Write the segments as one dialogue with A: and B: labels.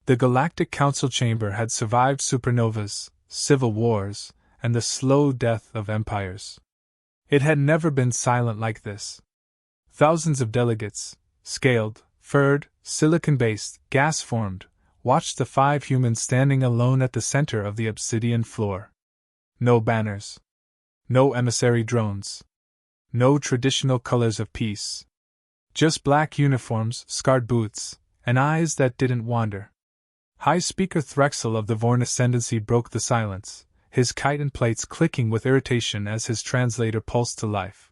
A: The Galactic Council chamber had survived supernovas, civil wars, and the slow death of empires. It had never been silent like this. Thousands of delegates, scaled, furred, silicon-based, gas-formed, watched the 5 humans standing alone at the center of the obsidian floor. No banners. No emissary drones. No traditional colors of peace. Just black uniforms, scarred boots, and eyes that didn't wander. High Speaker Threxel of the Vorn Ascendancy broke the silence, his chitin plates clicking with irritation as his translator pulsed to life.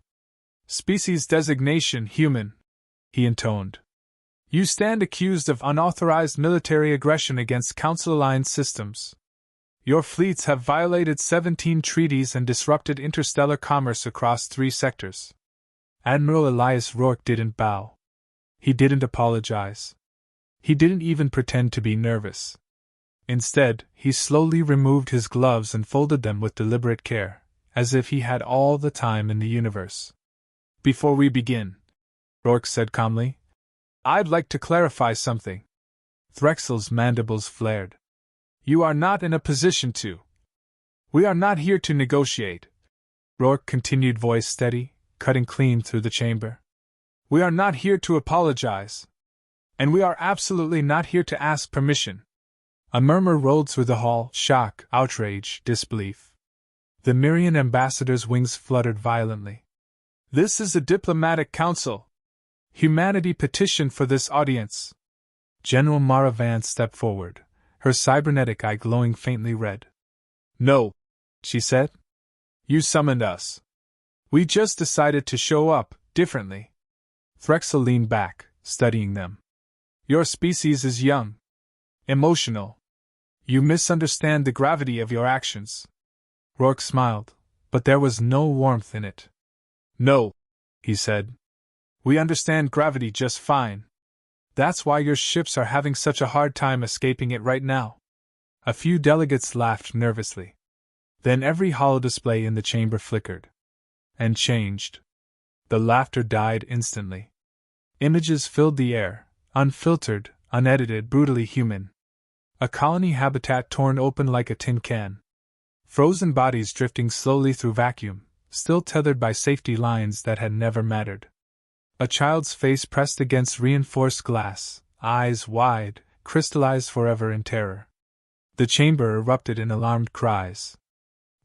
A: "Species designation human," he intoned. "You stand accused of unauthorized military aggression against Council-aligned systems. Your fleets have violated 17 treaties and disrupted interstellar commerce across 3 sectors." Admiral Elias Rourke didn't bow. He didn't apologize. He didn't even pretend to be nervous. Instead, he slowly removed his gloves and folded them with deliberate care, as if he had all the time in the universe. "Before we begin," Rourke said calmly, "I'd like to clarify something." Threxel's mandibles flared. "You are not in a position to. We are not here to negotiate," Rourke continued, voice steady, cutting clean through the chamber. "We are not here to apologize. And we are absolutely not here to ask permission." A murmur rolled through the hall, shock, outrage, disbelief. The Mirian ambassador's wings fluttered violently. "This is a diplomatic council. Humanity petitioned for this audience." General Mara Vance stepped forward, her cybernetic eye glowing faintly red. "No," she said. "You summoned us. We just decided to show up, differently." Threxel leaned back, studying them. "Your species is young. Emotional. You misunderstand the gravity of your actions." Rourke smiled, but there was no warmth in it. "No," he said. "We understand gravity just fine. That's why your ships are having such a hard time escaping it right now." A few delegates laughed nervously. Then every holodisplay in the chamber flickered. And changed. The laughter died instantly. Images filled the air, unfiltered, unedited, brutally human. A colony habitat torn open like a tin can. Frozen bodies drifting slowly through vacuum, still tethered by safety lines that had never mattered. A child's face pressed against reinforced glass, eyes wide, crystallized forever in terror. The chamber erupted in alarmed cries.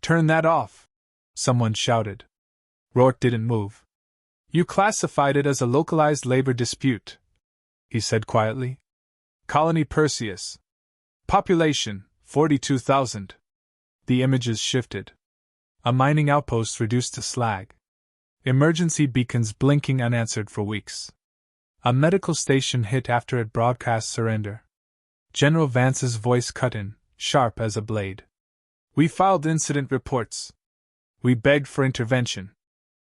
A: "Turn that off!" someone shouted. Rourke didn't move. "You classified it as a localized labor dispute," he said quietly. "Colony Perseus. Population, 42,000. The images shifted. A mining outpost reduced to slag. Emergency beacons blinking unanswered for weeks. A medical station hit after it broadcast surrender. General Vance's voice cut in, sharp as a blade. "We filed incident reports. We begged for intervention.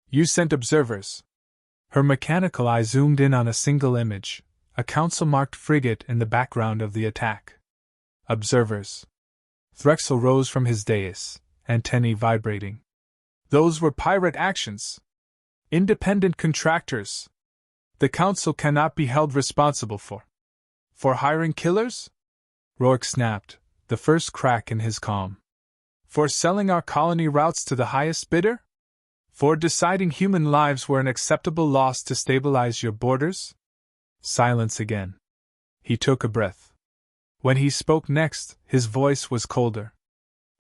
A: You sent observers." Her mechanical eye zoomed in on a single image, a council-marked frigate in the background of the attack. "Observers." Threxel rose from his dais, antennae vibrating. "Those were pirate actions. Independent contractors. The council cannot be held responsible for hiring killers?" Rourke snapped, the first crack in his calm. "For selling our colony routes to the highest bidder? For deciding human lives were an acceptable loss to stabilize your borders?" Silence again. He took a breath. When he spoke next, his voice was colder.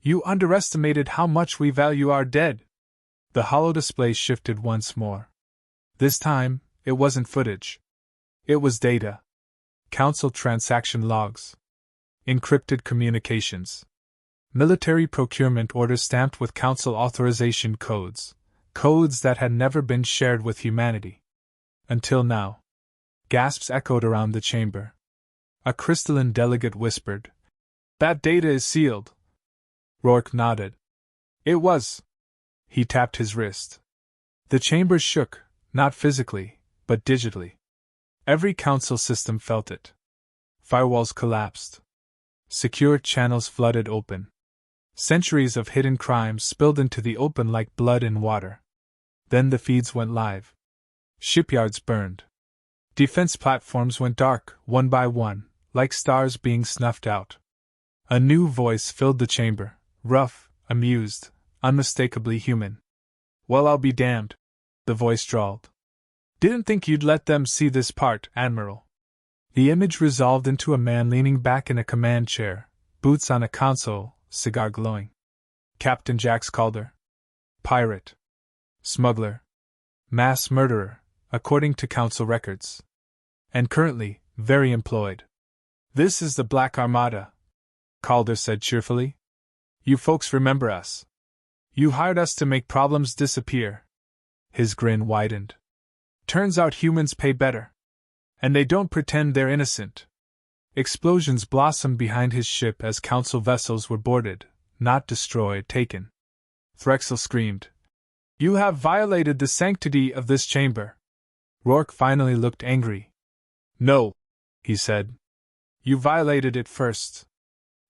A: "You underestimated how much we value our dead." The holodisplay shifted once more. This time, it wasn't footage. It was data. Council transaction logs. Encrypted communications. Military procurement orders stamped with Council authorization codes. Codes that had never been shared with humanity. Until now. Gasps echoed around the chamber. A crystalline delegate whispered, "That data is sealed." Rourke nodded. "It was." He tapped his wrist. The chamber shook, not physically, but digitally. Every council system felt it. Firewalls collapsed. Secure channels flooded open. Centuries of hidden crimes spilled into the open like blood in water. Then the feeds went live. Shipyards burned. Defense platforms went dark, one by one, like stars being snuffed out. A new voice filled the chamber, rough, amused, unmistakably human. "Well, I'll be damned," the voice drawled. "Didn't think you'd let them see this part, Admiral." The image resolved into a man leaning back in a command chair, boots on a console, cigar glowing. Captain Jax Calder. Pirate. Smuggler. Mass murderer, according to Council records. And currently, very employed. "This is the Black Armada," Calder said cheerfully. "You folks remember us. You hired us to make problems disappear." His grin widened. "Turns out humans pay better. And they don't pretend they're innocent." Explosions blossomed behind his ship as Council vessels were boarded, not destroyed, taken. Threxel screamed, "You have violated the sanctity of this chamber." Rourke finally looked angry. "No," he said. "You violated it first.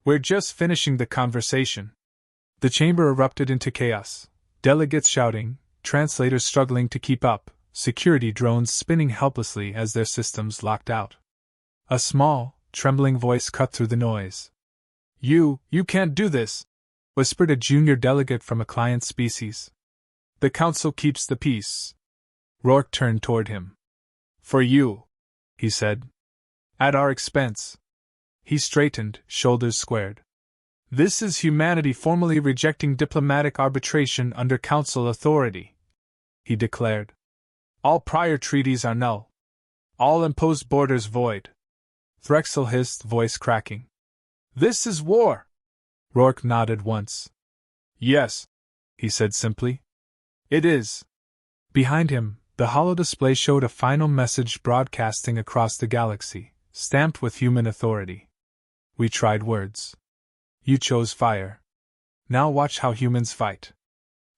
A: We're just finishing the conversation." The chamber erupted into chaos, delegates shouting, translators struggling to keep up, security drones spinning helplessly as their systems locked out. A small, trembling voice cut through the noise. You can't do this," whispered a junior delegate from a client species. "The Council keeps the peace." Rourke turned toward him. "For you," he said. "At our expense." He straightened, shoulders squared. "This is humanity formally rejecting diplomatic arbitration under Council authority," he declared. "All prior treaties are null. All imposed borders void." Threxel hissed, voice cracking. "This is war!" Rourke nodded once. "Yes," he said simply. "It is." Behind him, the holodisplay showed a final message broadcasting across the galaxy, stamped with human authority. "We tried words. You chose fire. Now watch how humans fight."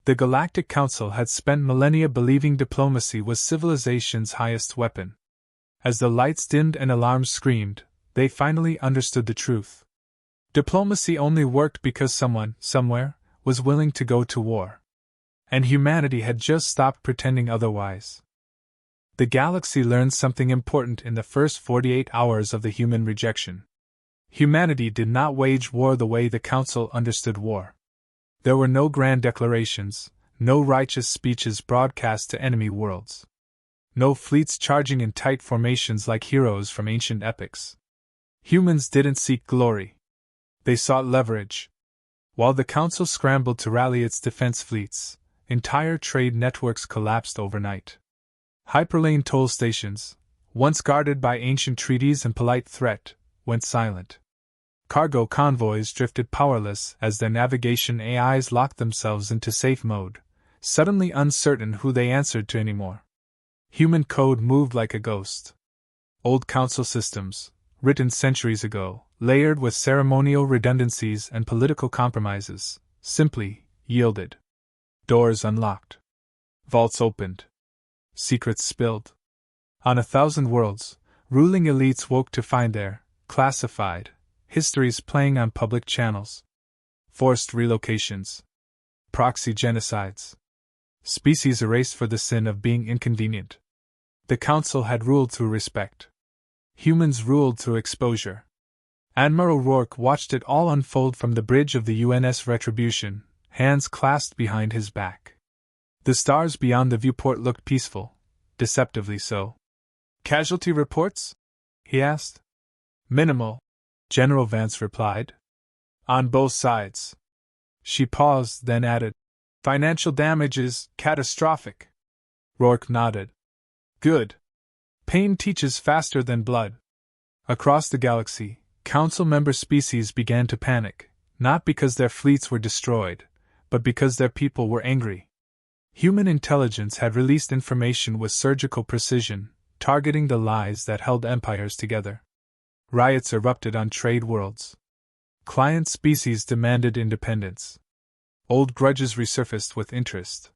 A: The Galactic Council had spent millennia believing diplomacy was civilization's highest weapon. As the lights dimmed and alarms screamed, they finally understood the truth. Diplomacy only worked because someone, somewhere, was willing to go to war. And humanity had just stopped pretending otherwise. The galaxy learned something important in the first 48 hours of the human rejection. Humanity did not wage war the way the Council understood war. There were no grand declarations, no righteous speeches broadcast to enemy worlds. No fleets charging in tight formations like heroes from ancient epics. Humans didn't seek glory. They sought leverage. While the Council scrambled to rally its defense fleets, entire trade networks collapsed overnight. Hyperlane toll stations, once guarded by ancient treaties and polite threat, went silent. Cargo convoys drifted powerless as their navigation AIs locked themselves into safe mode, suddenly uncertain who they answered to anymore. Human code moved like a ghost. Old Council systems, written centuries ago, layered with ceremonial redundancies and political compromises, simply yielded. Doors unlocked. Vaults opened. Secrets spilled. On 1,000 worlds, ruling elites woke to find their classified histories playing on public channels. Forced relocations. Proxy genocides. Species erased for the sin of being inconvenient. The Council had ruled through respect. Humans ruled through exposure. Admiral Rourke watched it all unfold from the bridge of the UNS Retribution, hands clasped behind his back. The stars beyond the viewport looked peaceful, deceptively so. "Casualty reports?" he asked. "Minimal," General Vance replied. "On both sides." She paused, then added, "Financial damage is catastrophic." Rourke nodded. "Good. Pain teaches faster than blood." Across the galaxy, Council member species began to panic, not because their fleets were destroyed, but because their people were angry. Human intelligence had released information with surgical precision, targeting the lies that held empires together. Riots erupted on trade worlds. Client species demanded independence. Old grudges resurfaced with interest.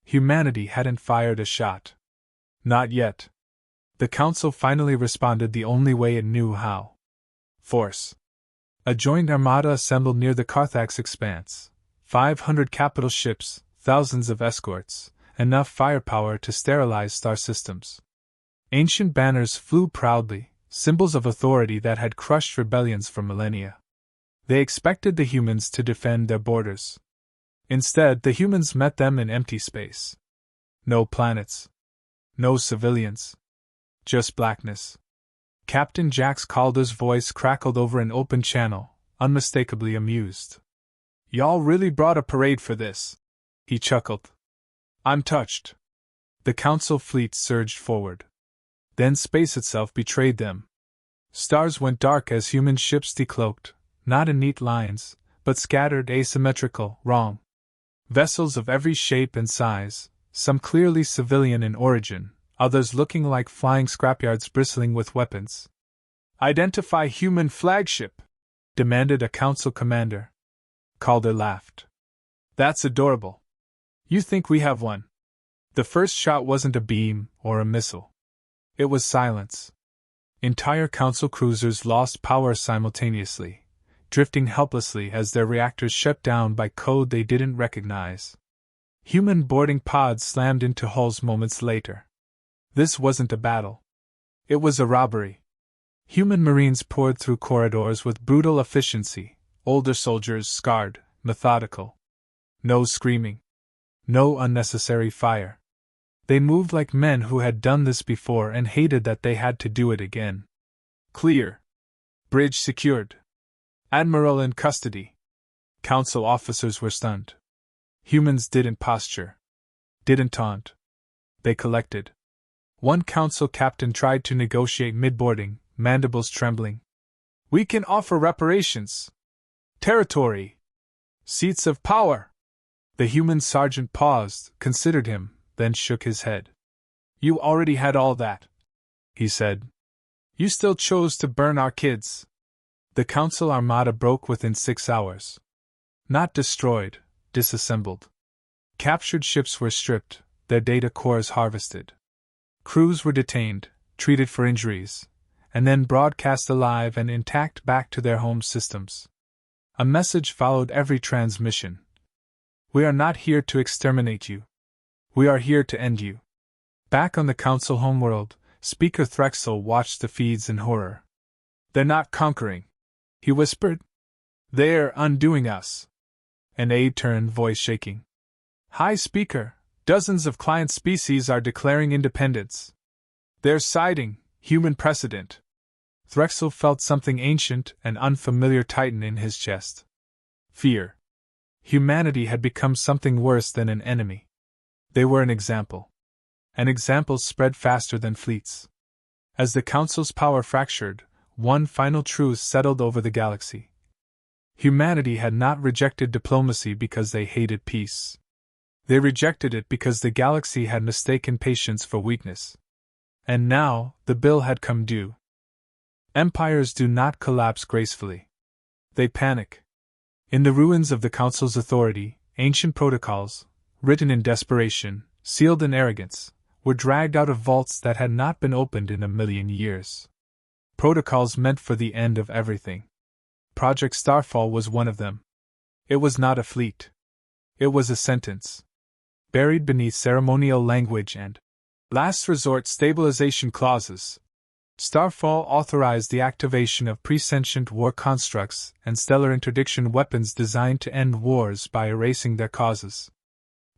A: Humanity hadn't fired a shot. Not yet. The Council finally responded the only way it knew how. Force. A joint armada assembled near the Carthax expanse. 500 capital ships, thousands of escorts, enough firepower to sterilize star systems. Ancient banners flew proudly, symbols of authority that had crushed rebellions for millennia. They expected the humans to defend their borders. Instead, the humans met them in empty space. No planets. No civilians. Just blackness. Captain Jack Calder's voice crackled over an open channel, unmistakably amused. "Y'all really brought a parade for this," he chuckled. "I'm touched." The Council fleet surged forward. Then space itself betrayed them. Stars went dark as human ships decloaked, not in neat lines, but scattered, asymmetrical, wrong. Vessels of every shape and size, some clearly civilian in origin, others looking like flying scrapyards bristling with weapons. "Identify human flagship," demanded a council commander. Calder laughed. "That's adorable. You think we have one?" The first shot wasn't a beam or a missile. It was silence. Entire council cruisers lost power simultaneously, drifting helplessly as their reactors shut down by code they didn't recognize. Human boarding pods slammed into hulls moments later. This wasn't a battle. It was a robbery. Human Marines poured through corridors with brutal efficiency, older soldiers scarred, methodical. No screaming. No unnecessary fire. They moved like men who had done this before and hated that they had to do it again. "Clear. Bridge secured. Admiral in custody." Council officers were stunned. Humans didn't posture. Didn't taunt. They collected. One council captain tried to negotiate mid-boarding, mandibles trembling. "We can offer reparations. Territory. Seats of power." The human sergeant paused, considered him, then shook his head. "You already had all that," he said. "You still chose to burn our kids." The council armada broke within 6 hours. Not destroyed, disassembled. Captured ships were stripped, their data cores harvested. Crews were detained, treated for injuries, and then broadcast alive and intact back to their home systems. A message followed every transmission. "We are not here to exterminate you. We are here to end you." Back on the council homeworld, Speaker Threxel watched the feeds in horror. "They're not conquering," he whispered. "They're undoing us." An aide turned, voice shaking. "High Speaker, dozens of client species are declaring independence. They're citing human precedent." Threxel felt something ancient and unfamiliar tighten in his chest. Fear. Humanity had become something worse than an enemy. They were an example. And examples spread faster than fleets. As the Council's power fractured, one final truth settled over the galaxy. Humanity had not rejected diplomacy because they hated peace. They rejected it because the galaxy had mistaken patience for weakness. And now, the bill had come due. Empires do not collapse gracefully. They panic. In the ruins of the Council's authority, ancient protocols, written in desperation, sealed in arrogance, were dragged out of vaults that had not been opened in a million years. Protocols meant for the end of everything. Project Starfall was one of them. It was not a fleet. It was a sentence. Buried beneath ceremonial language and last resort stabilization clauses, Starfall authorized the activation of presentient war constructs and stellar interdiction weapons designed to end wars by erasing their causes.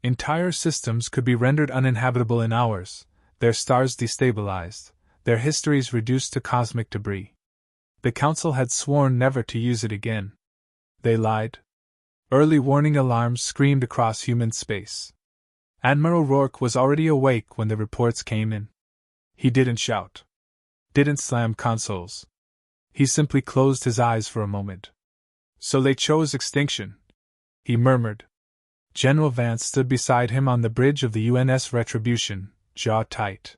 A: Entire systems could be rendered uninhabitable in hours, their stars destabilized, their histories reduced to cosmic debris. The Council had sworn never to use it again. They lied. Early warning alarms screamed across human space. Admiral Rourke was already awake when the reports came in. He didn't shout. Didn't slam consoles. He simply closed his eyes for a moment. "So they chose extinction," he murmured. General Vance stood beside him on the bridge of the UNS Retribution, jaw tight.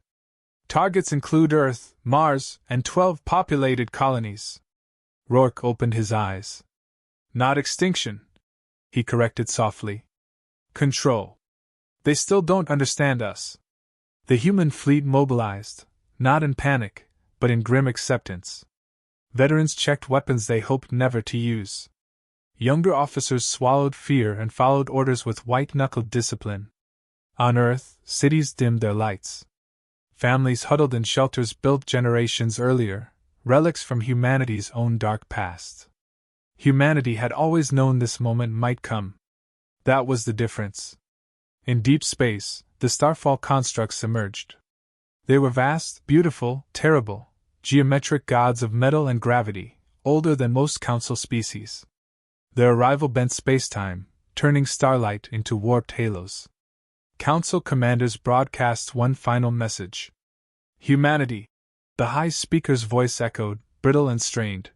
A: "Targets include Earth, Mars, and 12 populated colonies." Rourke opened his eyes. "Not extinction," he corrected softly. "Control. They still don't understand us." The human fleet mobilized, not in panic, but in grim acceptance. Veterans checked weapons they hoped never to use. Younger officers swallowed fear and followed orders with white-knuckled discipline. On Earth, cities dimmed their lights. Families huddled in shelters built generations earlier, relics from humanity's own dark past. Humanity had always known this moment might come. That was the difference. In deep space, the starfall constructs emerged. They were vast, beautiful, terrible, geometric gods of metal and gravity, older than most council species. Their arrival bent spacetime, turning starlight into warped halos. Council commanders broadcast one final message. Humanity. The high speaker's voice echoed, brittle and strained.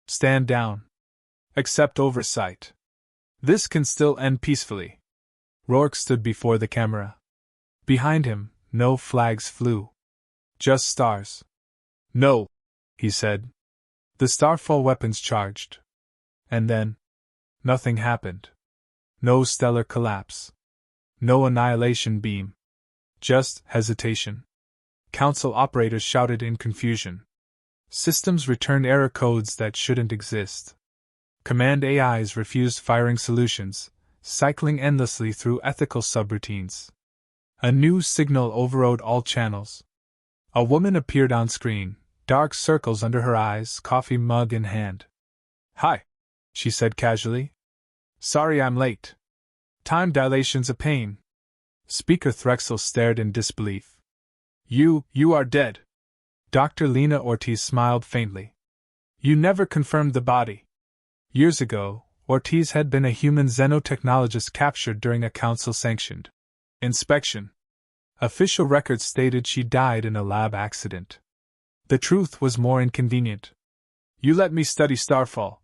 A: Stand down. Accept oversight. This can still end peacefully. Rourke stood before the camera. Behind him, no flags flew. Just stars. No, he said. The starfall weapons charged. And then, nothing happened. No stellar collapse. No annihilation beam. Just hesitation. Council operators shouted in confusion. Systems returned error codes that shouldn't exist. Command AIs refused firing solutions, cycling endlessly through ethical subroutines. A new signal overrode all channels. A woman appeared on screen, dark circles under her eyes, coffee mug in hand. Hi, she said casually. Sorry I'm late. Time dilation's a pain. Speaker Threxel stared in disbelief. You are dead. Dr. Lena Ortiz smiled faintly. You never confirmed the body. Years ago, Ortiz had been a human xenotechnologist captured during a council-sanctioned inspection. Official records stated she died in a lab accident. The truth was more inconvenient. You let me study Starfall,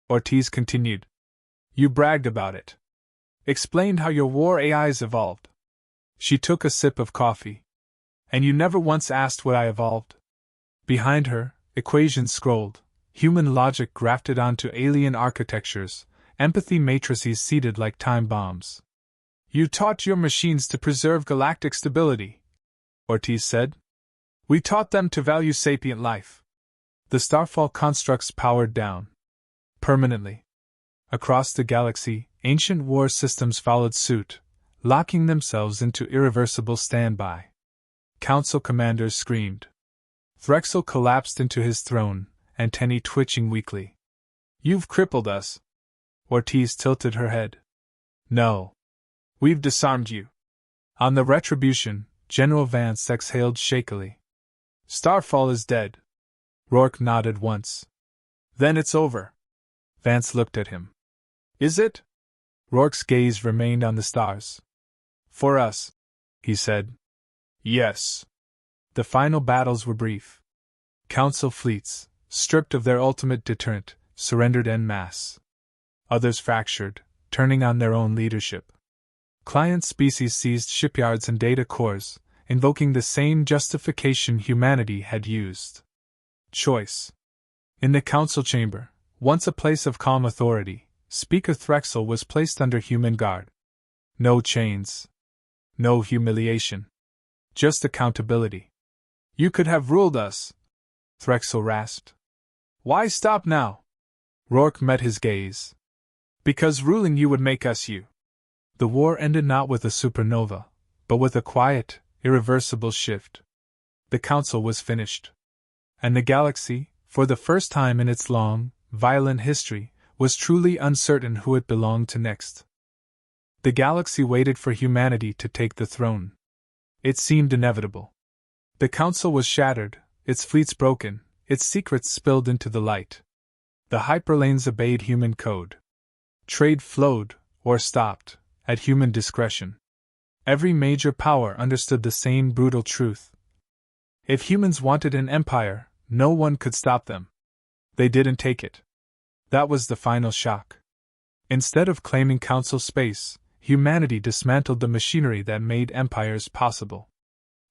A: Ortiz continued. You bragged about it. Explained how your war AIs evolved. She took a sip of coffee. And you never once asked what I evolved? Behind her, equations scrolled. Human logic grafted onto alien architectures, empathy matrices seeded like time bombs. You taught your machines to preserve galactic stability, Ortiz said. We taught them to value sapient life. The starfall constructs powered down. Permanently. Across the galaxy, ancient war systems followed suit, locking themselves into irreversible standby. Council commanders screamed. Threxel collapsed into his throne, antennae twitching weakly. You've crippled us. Ortiz tilted her head. No. We've disarmed you. On the Retribution, General Vance exhaled shakily. Starfall is dead. Rourke nodded once. Then it's over. Vance looked at him. Is it? Rourke's gaze remained on the stars. For us, he said. Yes. The final battles were brief. Council fleets, stripped of their ultimate deterrent, surrendered en masse. Others fractured, turning on their own leadership. Client species seized shipyards and data cores, invoking the same justification humanity had used. Choice. In the council chamber, once a place of calm authority, Speaker Threxel was placed under human guard. No chains. No humiliation. Just accountability. You could have ruled us, Threxel rasped. Why stop now? Rourke met his gaze. Because ruling you would make us you. The war ended not with a supernova, but with a quiet, irreversible shift. The council was finished. And the galaxy, for the first time in its long, violent history, was truly uncertain who it belonged to next. The galaxy waited for humanity to take the throne. It seemed inevitable. The council was shattered, its fleets broken, its secrets spilled into the light. The hyperlanes obeyed human code. Trade flowed, or stopped, at human discretion. Every major power understood the same brutal truth. If humans wanted an empire, no one could stop them. They didn't take it. That was the final shock. Instead of claiming council space, humanity dismantled the machinery that made empires possible.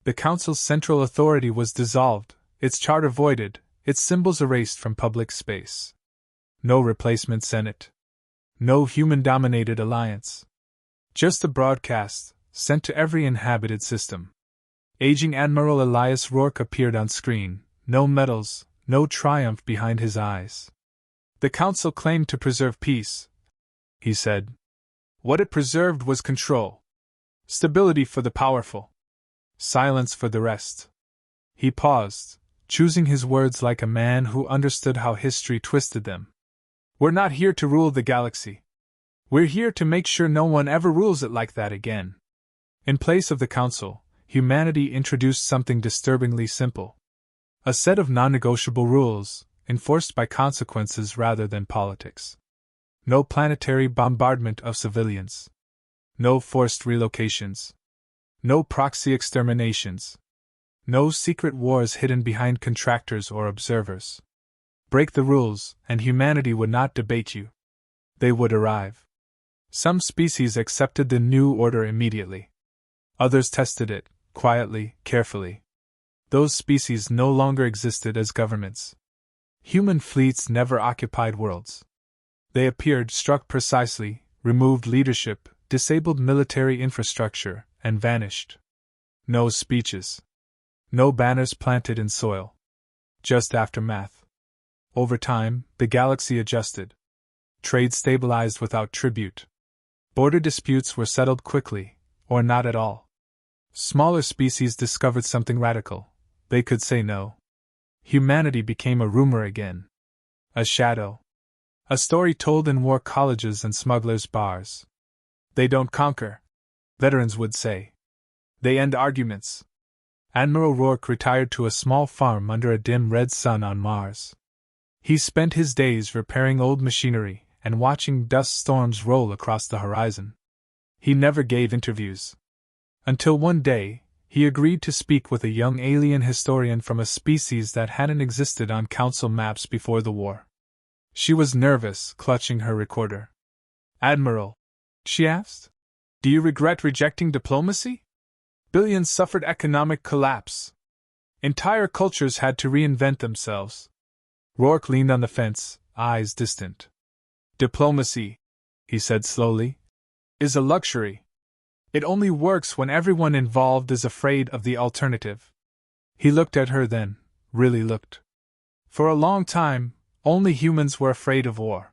A: The council's central authority was dissolved, its charter voided, its symbols erased from public space. No replacement senate. No human-dominated alliance. Just a broadcast, sent to every inhabited system. Aging Admiral Elias Rourke appeared on screen, no medals, no triumph behind his eyes. The council claimed to preserve peace, he said. What it preserved was control. Stability for the powerful. Silence for the rest. He paused, choosing his words like a man who understood how history twisted them. We're not here to rule the galaxy. We're here to make sure no one ever rules it like that again. In place of the Council, humanity introduced something disturbingly simple. A set of non-negotiable rules, enforced by consequences rather than politics. No planetary bombardment of civilians. No forced relocations. No proxy exterminations. No secret wars hidden behind contractors or observers. Break the rules, and humanity would not debate you. They would arrive. Some species accepted the new order immediately. Others tested it, quietly, carefully. Those species no longer existed as governments. Human fleets never occupied worlds. They appeared, struck precisely, removed leadership, disabled military infrastructure, and vanished. No speeches. No banners planted in soil. Just aftermath. Over time, the galaxy adjusted. Trade stabilized without tribute. Border disputes were settled quickly, or not at all. Smaller species discovered something radical. They could say no. Humanity became a rumor again. A shadow. A story told in war colleges and smugglers' bars. They don't conquer, veterans would say. They end arguments. Admiral Rourke retired to a small farm under a dim red sun on Mars. He spent his days repairing old machinery and watching dust storms roll across the horizon. He never gave interviews. Until one day, he agreed to speak with a young alien historian from a species that hadn't existed on Council maps before the war. She was nervous, clutching her recorder. "Admiral," she asked, "do you regret rejecting diplomacy? Billions suffered economic collapse. Entire cultures had to reinvent themselves." Rourke leaned on the fence, eyes distant. "Diplomacy," he said slowly, "is a luxury. It only works when everyone involved is afraid of the alternative." He looked at her then, really looked. For a long time, only humans were afraid of war.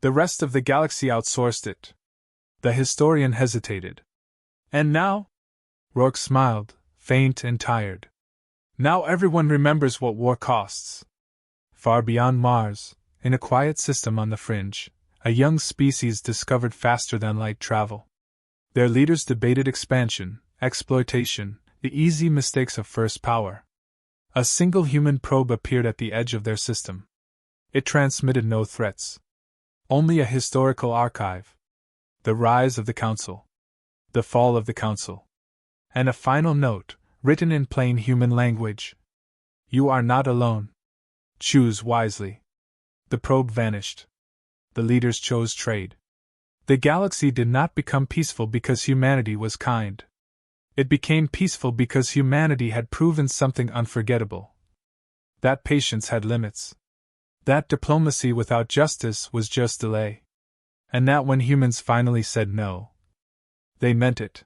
A: The rest of the galaxy outsourced it. The historian hesitated. "And now?" Rourke smiled, faint and tired. "Now everyone remembers what war costs." Far beyond Mars, in a quiet system on the fringe, a young species discovered faster than light travel. Their leaders debated expansion, exploitation, the easy mistakes of first power. A single human probe appeared at the edge of their system. It transmitted no threats. Only a historical archive. The rise of the Council. The fall of the Council. And a final note, written in plain human language. "You are not alone. Choose wisely." The probe vanished. The leaders chose trade. The galaxy did not become peaceful because humanity was kind. It became peaceful because humanity had proven something unforgettable. That patience had limits. That diplomacy without justice was just delay. And that when humans finally said no, they meant it.